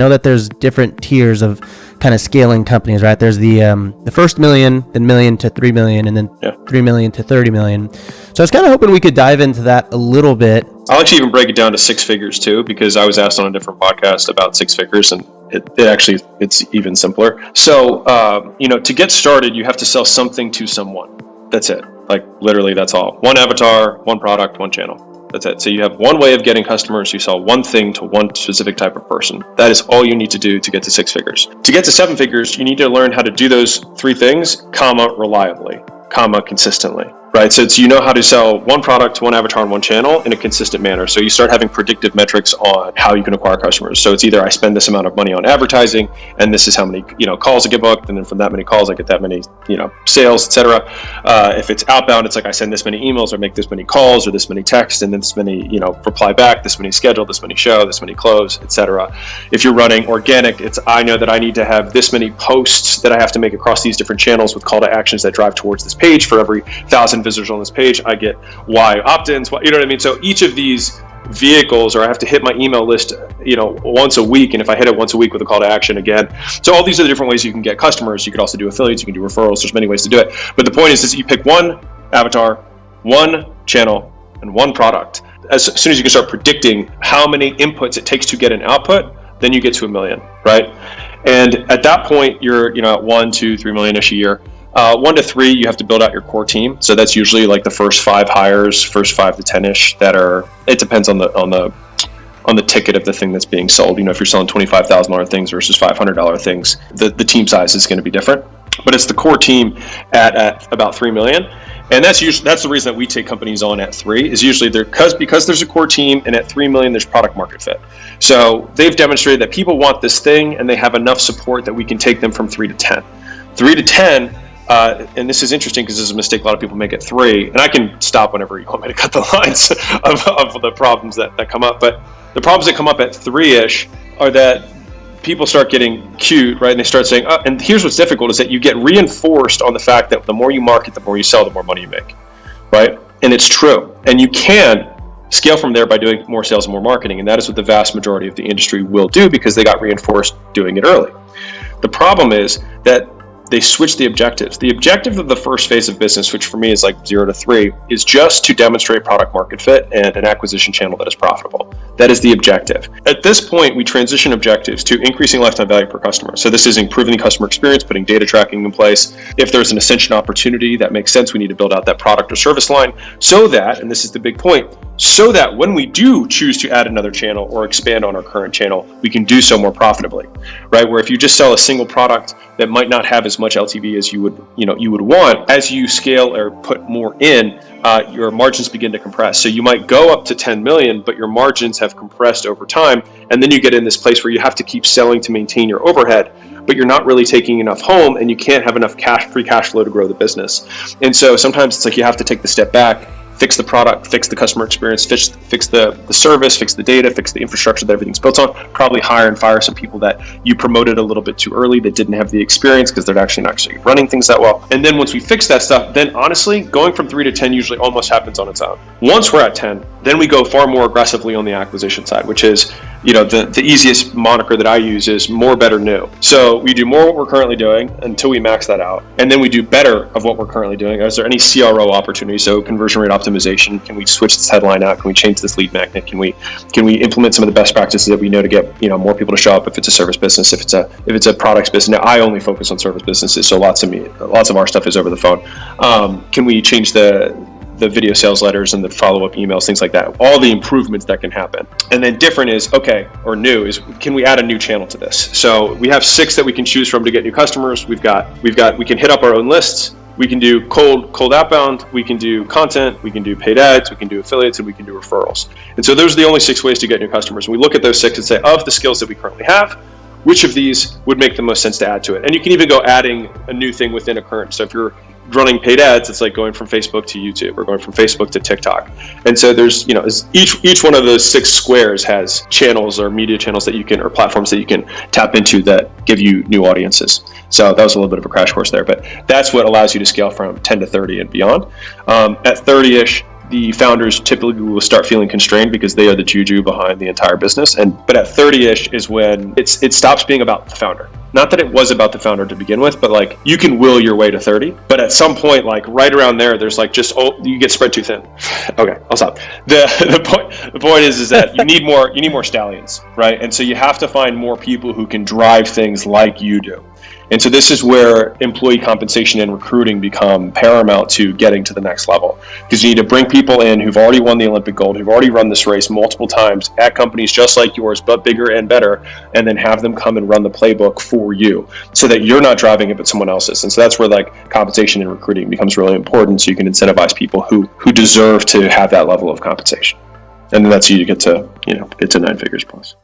know that there's different tiers of kind of scaling companies, right? There's the first million, then million to 3 million, and then 3 million to 30 million. So I was kind of hoping we could dive into that a little bit. I'll actually even break it down to six figures too, because I was asked on a different podcast about six figures, and it's even simpler. So, to get started, you have to sell something to someone. That's it. Like literally that's all. One avatar, one product, one channel. That's it. So you have one way of getting customers. You sell one thing to one specific type of person. That is all you need to do to get to six figures. To get to seven figures, you need to learn how to do those three things, reliably, consistently. Right? So you know how to sell one product to one avatar and one channel in a consistent manner. So you start having predictive metrics on how you can acquire customers. So it's either I spend this amount of money on advertising, and this is how many calls I get booked, and then from that many calls I get that many sales, etc. If it's outbound, it's like I send this many emails or make this many calls or this many texts, and then this many reply back, this many schedule, this many show, this many close, etc. If you're running organic, it's I know that I need to have this many posts that I have to make across these different channels with call to actions that drive towards this page. For every 1,000 visitors on this page, I get Y opt-ins, you know what I mean? So each of these vehicles, or I have to hit my email list, once a week, and if I hit it once a week with a call to action again. So all these are the different ways you can get customers. You could also do affiliates, you can do referrals, there's many ways to do it. But the point is that you pick one avatar, one channel, and one product. As soon as you can start predicting how many inputs it takes to get an output, then you get to 1 million, right? And at that point, you're at 1, 2, 3 million-ish a year. 1 to 3, you have to build out your core team. So that's usually like the first 5 hires, first 5 to 10-ish that are, it depends on the ticket of the thing that's being sold. If you're selling $25,000 things versus $500 things, the team size is going to be different. But it's the core team at about 3 million. And that's the reason that we take companies on at 3 is usually because there's a core team, and at 3 million there's product market fit. So they've demonstrated that people want this thing, and they have enough support that we can take them from 3 to 10. 3 to 10. And this is interesting because this is a mistake a lot of people make at 3, and I can stop whenever you want me to cut the lines of the problems that come up. But the problems that come up at 3-ish are that people start getting cute, right? And they start saying, and here's what's difficult is that you get reinforced on the fact that the more you market, the more you sell, the more money you make, right? And it's true. And you can scale from there by doing more sales and more marketing. And that is what the vast majority of the industry will do because they got reinforced doing it early. The problem is that they switch the objectives. The objective of the first phase of business, which for me is like 0 to 3, is just to demonstrate product market fit and an acquisition channel that is profitable. That is the objective. At this point, we transition objectives to increasing lifetime value per customer. So this is improving the customer experience, putting data tracking in place. If there's an ascension opportunity that makes sense, we need to build out that product or service line so that, and this is the big point, so that when we do choose to add another channel or expand on our current channel, we can do so more profitably, right? Where if you just sell a single product that might not have as much LTV as you would want, as you scale or put more in, your margins begin to compress. So you might go up to 10 million, but your margins have compressed over time. And then you get in this place where you have to keep selling to maintain your overhead, but you're not really taking enough home, and you can't have enough free cash flow to grow the business. And so sometimes it's like you have to take the step back, fix the product, fix the customer experience, fix the service, fix the data, fix the infrastructure that everything's built on, probably hire and fire some people that you promoted a little bit too early that didn't have the experience because they're actually not running things that well. And then once we fix that stuff, then honestly, going from 3 to 10 usually almost happens on its own. Once we're at 10, then we go far more aggressively on the acquisition side, which is, the easiest moniker that I use is more, better, new. So we do more what we're currently doing until we max that out. And then we do better of what we're currently doing. Is there any CRO opportunity? So conversion rate optimization. Can we switch this headline out? Can we change this lead magnet? Can we implement some of the best practices that we know to get, more people to show up if it's a service business, if it's a products business. Now I only focus on service businesses. So lots of our stuff is over the phone. Can we change the video sales letters and the follow-up emails, things like that, all the improvements that can happen. And then different is, new is, can we add a new channel to this? So we have 6 that we can choose from to get new customers. We can hit up our own lists. We can do cold outbound, we can do content, we can do paid ads, we can do affiliates, and we can do referrals. And so those are the only 6 ways to get new customers. And we look at those 6 and say, of the skills that we currently have, which of these would make the most sense to add to it? And you can even go adding a new thing within a current. So if you're running paid ads, it's like going from Facebook to YouTube or going from Facebook to TikTok. And so there's, each one of those 6 squares has channels or media channels that you can, or platforms that you can tap into that give you new audiences. So that was a little bit of a crash course there, but that's what allows you to scale from 10 to 30 and beyond. At 30-ish, the founders typically will start feeling constrained because they are the juju behind the entire business. But at 30-ish is when it stops being about the founder. Not that it was about the founder to begin with, but like you can will your way to 30. But at some point, like right around there's like you get spread too thin. Okay, I'll stop. The point is that you need more stallions, right? And so you have to find more people who can drive things like you do. And so this is where employee compensation and recruiting become paramount to getting to the next level. Because you need to bring people in who've already won the Olympic gold, who've already run this race multiple times at companies just like yours, but bigger and better, and then have them come and run the playbook for you so that you're not driving it, but someone else is. And so that's where like compensation and recruiting becomes really important, so you can incentivize people who deserve to have that level of compensation. And then that's you to get to 9 figures plus.